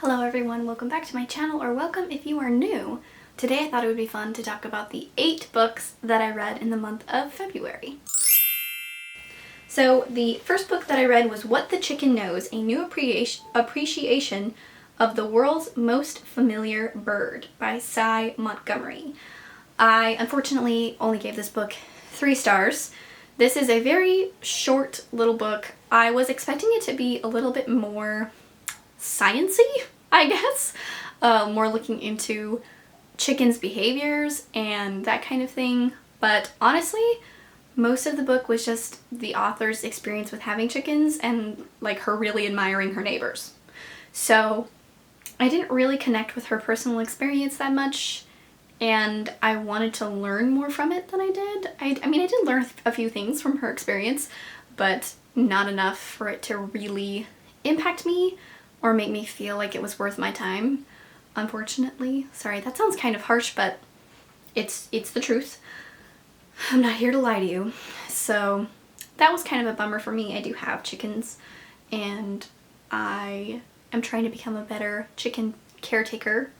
Hello everyone, welcome back to my channel, or welcome if you are new. Today I thought it would be fun to talk about the 8 books that I read in the month of February. So the first book that I read was What the Chicken Knows, a new appreciation of the world's most familiar bird by Sy Montgomery. I unfortunately only gave this book 3 stars. This is a very short little book. I was expecting it to be a little bit more science-y, I guess, more looking into chickens' behaviors and that kind of thing, but honestly most of the book was just the author's experience with having chickens and like her really admiring her neighbors. So I didn't really connect with her personal experience that much, and I wanted to learn more from it than I did. I mean, I did learn a few things from her experience, but not enough for it to really impact me or make me feel like it was worth my time, unfortunately. Sorry, that sounds kind of harsh, but it's the truth. I'm not here to lie to you. So that was kind of a bummer for me. I do have chickens, and I am trying to become a better chicken caretaker,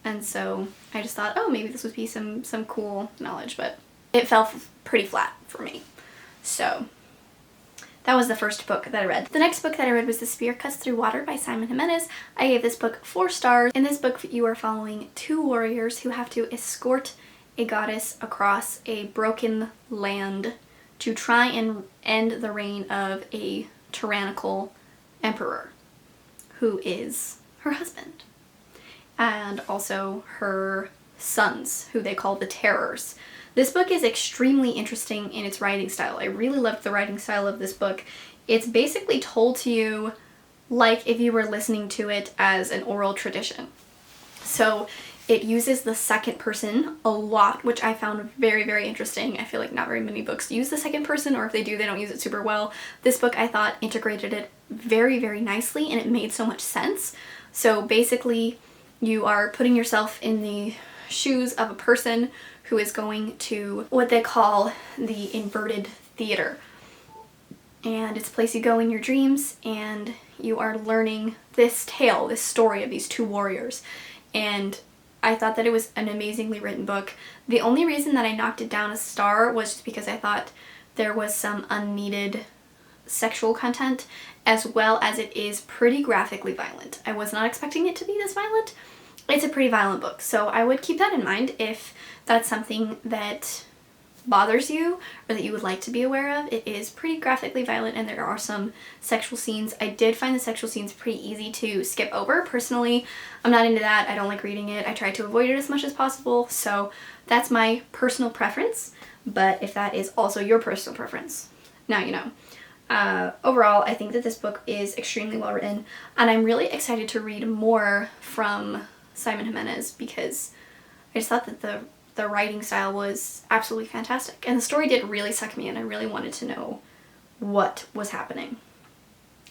and so I just thought, oh, maybe this would be some cool knowledge, but it fell pretty flat for me. So that was the first book that I read. The next book that I read was The Spear Cuts Through Water by Simon Jimenez. I gave this book 4 stars. In this book, you are following 2 warriors who have to escort a goddess across a broken land to try and end the reign of a tyrannical emperor who is her husband, and also her sons, who they call the Terrors. This book is extremely interesting in its writing style. I really loved the writing style of this book. It's basically told to you like if you were listening to it as an oral tradition. So it uses the second person a lot, which I found very, very interesting. I feel like not very many books use the second person, or if they do, they don't use it super well. This book, I thought, integrated it very, very nicely, and it made so much sense. So basically, you are putting yourself in the shoes of a person who is going to what they call the inverted theater. And it's a place you go in your dreams, and you are learning this tale, this story of these 2 warriors. And I thought that it was an amazingly written book. The only reason that I knocked it down a star was just because I thought there was some unneeded sexual content, as well as it is pretty graphically violent. I was not expecting it to be this violent. It's a pretty violent book, so I would keep that in mind if that's something that bothers you or that you would like to be aware of. It is pretty graphically violent, and there are some sexual scenes. I did find the sexual scenes pretty easy to skip over. Personally, I'm not into that. I don't like reading it. I try to avoid it as much as possible, so that's my personal preference. But if that is also your personal preference, now you know. Overall, I think that this book is extremely well written, and I'm really excited to read more from Simon Jimenez because I just thought that the writing style was absolutely fantastic, and the story did really suck me in. I really wanted to know what was happening.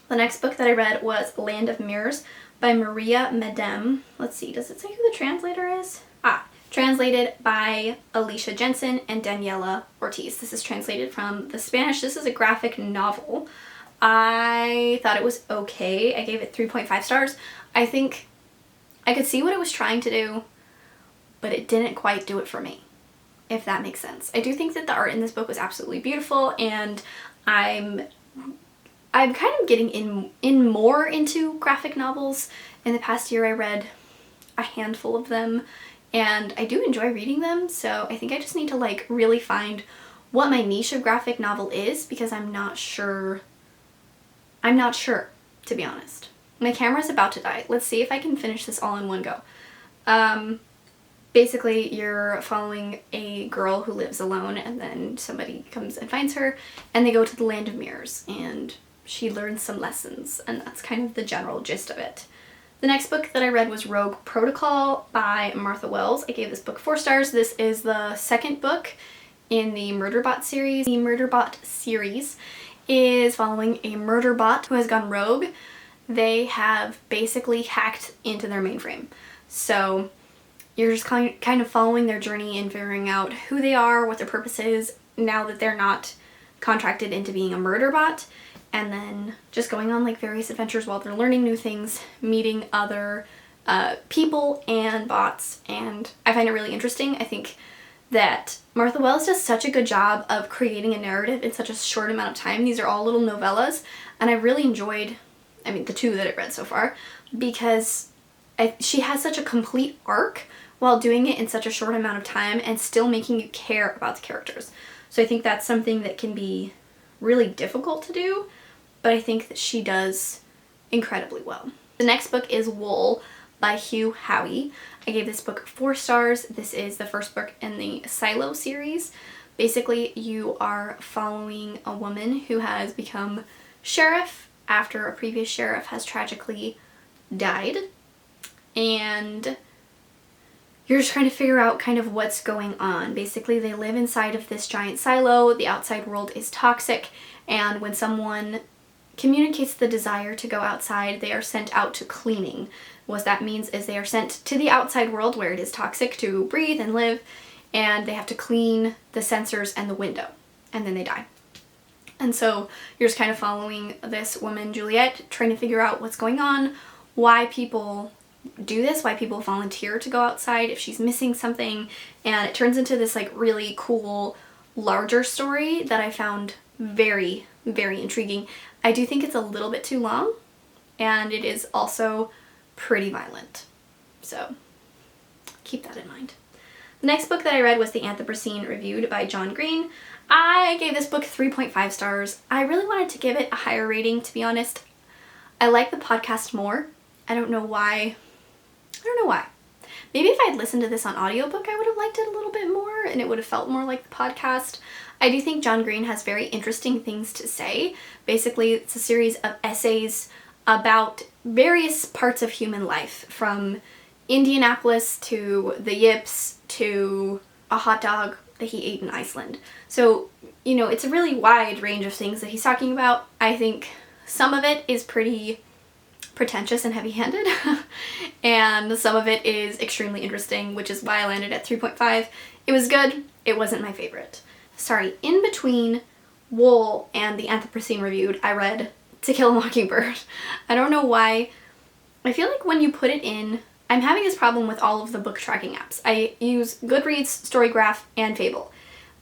The next book that I read was Land of Mirrors by Maria Medem. Let's see, does it say who the translator is? Translated by Alicia Jensen and Daniela Ortiz. This is translated from the Spanish. This is a graphic novel. I thought it was okay. I gave it 3.5 stars. I think I could see what it was trying to do, but it didn't quite do it for me, if that makes sense. I do think that the art in this book was absolutely beautiful, and I'm kind of getting in more into graphic novels. In the past year I read a handful of them, and I do enjoy reading them, so I think I just need to like really find what my niche of graphic novel is, because I'm not sure, to be honest. My camera's about to die. Let's see if I can finish this all in one go. Basically, you're following a girl who lives alone, and then somebody comes and finds her, and they go to the Land of Mirrors, and she learns some lessons, and that's kind of the general gist of it. The next book that I read was Rogue Protocol by Martha Wells. I gave this book 4 stars. This is the second book in the Murderbot series. The Murderbot series is following a murderbot who has gone rogue. They have basically hacked into their mainframe. So you're just kind of following their journey and figuring out who they are, what their purpose is, now that they're not contracted into being a murder bot, and then just going on like various adventures while they're learning new things, meeting other people and bots, and I find it really interesting. I think that Martha Wells does such a good job of creating a narrative in such a short amount of time. These are all little novellas, and I really enjoyed, I mean, the 2 that I've read so far, because she has such a complete arc while doing it in such a short amount of time and still making you care about the characters. So I think that's something that can be really difficult to do, but I think that she does incredibly well. The next book is Wool by Hugh Howey. I gave this book 4 stars. This is the first book in the Silo series. Basically, you are following a woman who has become sheriff after a previous sheriff has tragically died, and you're just trying to figure out kind of what's going on. Basically, they live inside of this giant silo. The outside world is toxic, and when someone communicates the desire to go outside, they are sent out to cleaning. What that means is they are sent to the outside world where it is toxic to breathe and live, and they have to clean the sensors and the window, and then they die. And so you're just kind of following this woman, Juliet, trying to figure out what's going on, why people do this, why people volunteer to go outside, if she's missing something, and it turns into this like really cool larger story that I found very, very intriguing. I do think it's a little bit too long, and it is also pretty violent, so keep that in mind. The next book that I read was The Anthropocene Reviewed by John Green. I gave this book 3.5 stars. I really wanted to give it a higher rating, to be honest. I like the podcast more. I don't know why. Maybe if I'd listened to this on audiobook, I would have liked it a little bit more and it would have felt more like the podcast. I do think John Green has very interesting things to say. Basically, it's a series of essays about various parts of human life, from Indianapolis to the Yips to a hot dog that he ate in Iceland. So, you know, it's a really wide range of things that he's talking about. I think some of it is pretty pretentious and heavy-handed, and some of it is extremely interesting, which is why I landed at 3.5. It was good. It wasn't my favorite. Sorry, in between Wool and The Anthropocene Reviewed, I read To Kill a Mockingbird. I don't know why. I feel like when you put it in, I'm having this problem with all of the book tracking apps. I use Goodreads, Storygraph, and Fable,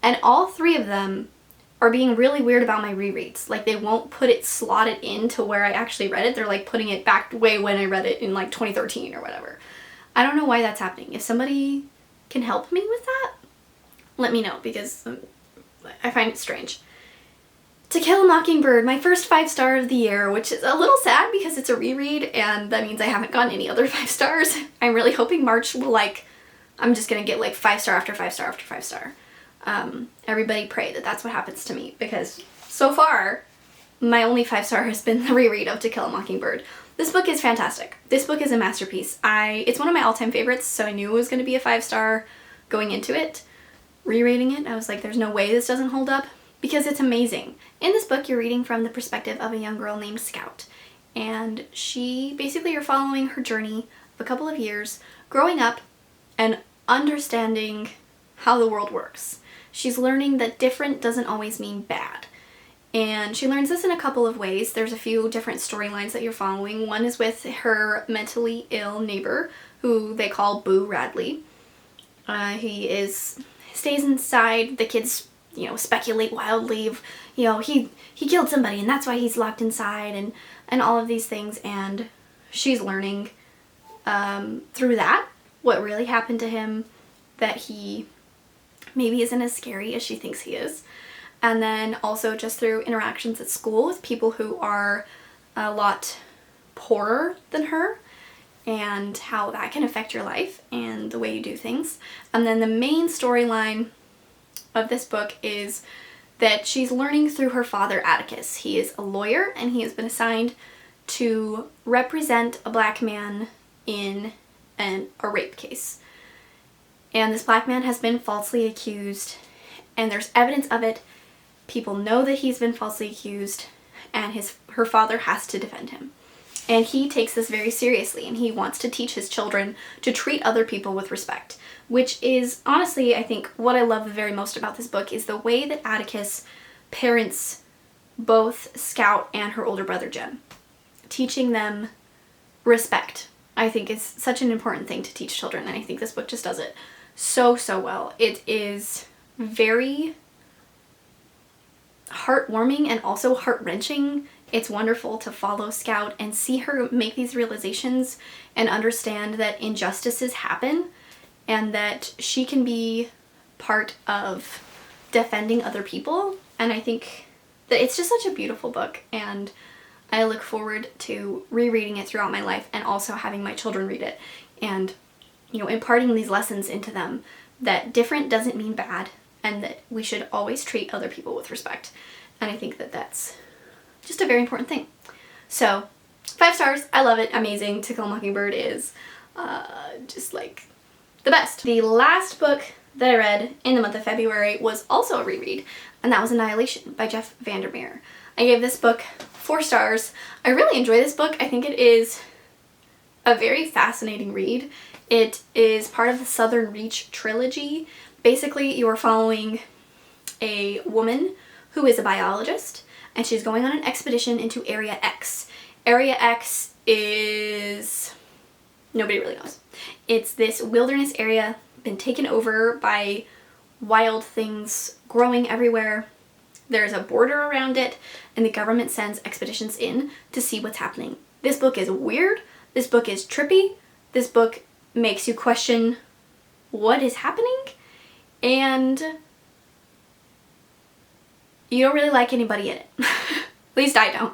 and all 3 of them are being really weird about my rereads. Like, they won't put it slotted into where I actually read it. They're like putting it back way when I read it in like 2013 or whatever. I don't know why that's happening. If somebody can help me with that, let me know, because I find it strange. To Kill a Mockingbird, my first 5-star of the year, which is a little sad because it's a reread and that means I haven't gotten any other 5 stars. I'm really hoping March will, like, I'm just gonna get like 5-star after 5-star after 5-star. Everybody pray that that's what happens to me, because so far my only 5-star has been the reread of To Kill a Mockingbird. This book is fantastic. This book is a masterpiece. It's one of my all-time favorites, so I knew it was going to be a 5-star going into it. Rereading it, I was like, there's no way this doesn't hold up, because it's amazing. In this book, you're reading from the perspective of a young girl named Scout, and you're following her journey of a couple of years growing up and understanding how the world works. She's learning that different doesn't always mean bad. And she learns this in a couple of ways. There's a few different storylines that you're following. One is with her mentally ill neighbor, who they call Boo Radley. He stays inside. The kids, speculate wildly. He killed somebody and that's why he's locked inside, and all of these things. And she's learning through that what really happened to him, that he maybe isn't as scary as she thinks he is. And then also just through interactions at school with people who are a lot poorer than her, and how that can affect your life and the way you do things. And then the main storyline of this book is that she's learning through her father, Atticus. He is a lawyer and he has been assigned to represent a black man in a rape case. And this black man has been falsely accused, and there's evidence of it. People know that he's been falsely accused, and her father has to defend him. And he takes this very seriously, and he wants to teach his children to treat other people with respect, which is honestly, I think, what I love very most about this book is the way that Atticus parents both Scout and her older brother Jem. Teaching them respect, I think, is such an important thing to teach children, and I think this book just does it so well. It is very heartwarming and also heart-wrenching. It's wonderful to follow Scout and see her make these realizations and understand that injustices happen and that she can be part of defending other people. And I think that it's just such a beautiful book, and I look forward to rereading it throughout my life and also having my children read it and, you know, imparting these lessons into them that different doesn't mean bad and that we should always treat other people with respect. And I think that that's just a very important thing. So, 5 stars. I love it. Amazing. To Kill a Mockingbird is just like the best. The last book that I read in the month of February was also a reread, and that was Annihilation by Jeff Vandermeer. I gave this book 4 stars. I really enjoy this book. I think it is a very fascinating read. It is part of the Southern Reach trilogy. Basically, you are following a woman who is a biologist, and she's going on an expedition into Area X. Area X is... nobody really knows. It's this wilderness area, been taken over by wild things growing everywhere. There's a border around it, and the government sends expeditions in to see what's happening. This book is weird. This book is trippy. This book makes you question what is happening, and you don't really like anybody in it. At least I don't.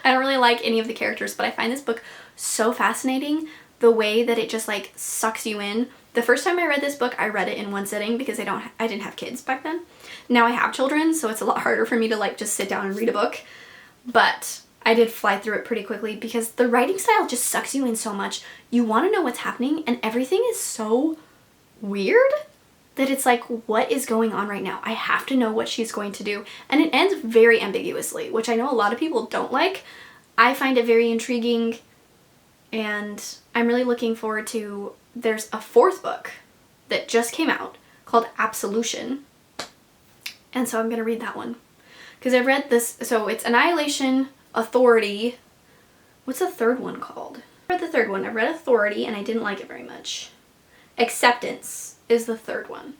I don't really like any of the characters, but I find this book so fascinating, the way that it just like sucks you in. The first time I read this book, I read it in one sitting because I didn't have kids back then. Now I have children, so it's a lot harder for me to like just sit down and read a book. But I did fly through it pretty quickly because the writing style just sucks you in so much. You want to know what's happening, and everything is so weird that it's like, what is going on right now? I have to know what she's going to do. And it ends very ambiguously, which I know a lot of people don't like. I find it very intriguing, and I'm really looking forward to... There's a 4th book that just came out called Absolution, and so I'm going to read that one. Because I've read this, so it's Annihilation, Authority, what's the 3rd one called? I read the 3rd one. I read Authority and I didn't like it very much. Acceptance is the 3rd one.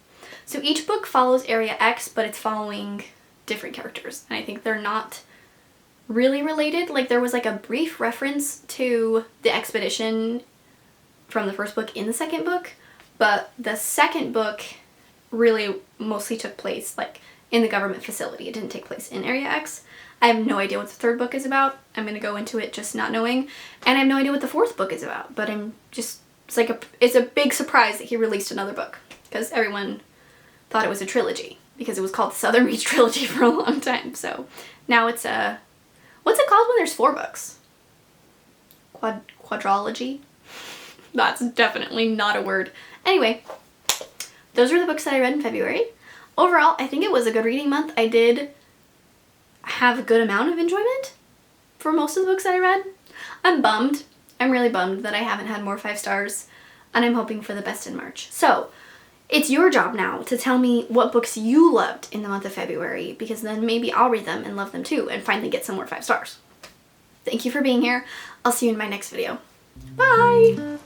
So each book follows Area X, but it's following different characters, and I think they're not really related. Like, there was like a brief reference to the expedition from the 1st book in the 2nd book, but the 2nd book really mostly took place like in the government facility. It didn't take place in Area X. I have no idea what the 3rd book is about. I'm gonna go into it just not knowing, and I have no idea what the 4th book is about, but I'm just, it's a big surprise that he released another book, because everyone thought it was a trilogy because it was called the Southern Reach trilogy for a long time. So now it's a, what's it called when there's 4 books? Quadrology? That's definitely not a word. Anyway, those are the books that I read in February. Overall, I think it was a good reading month. I did have a good amount of enjoyment for most of the books that I read. I'm bummed. I'm really bummed that I haven't had more 5 stars, and I'm hoping for the best in March. So, it's your job now to tell me what books you loved in the month of February, because then maybe I'll read them and love them too, and finally get some more 5 stars. Thank you for being here. I'll see you in my next video. Bye!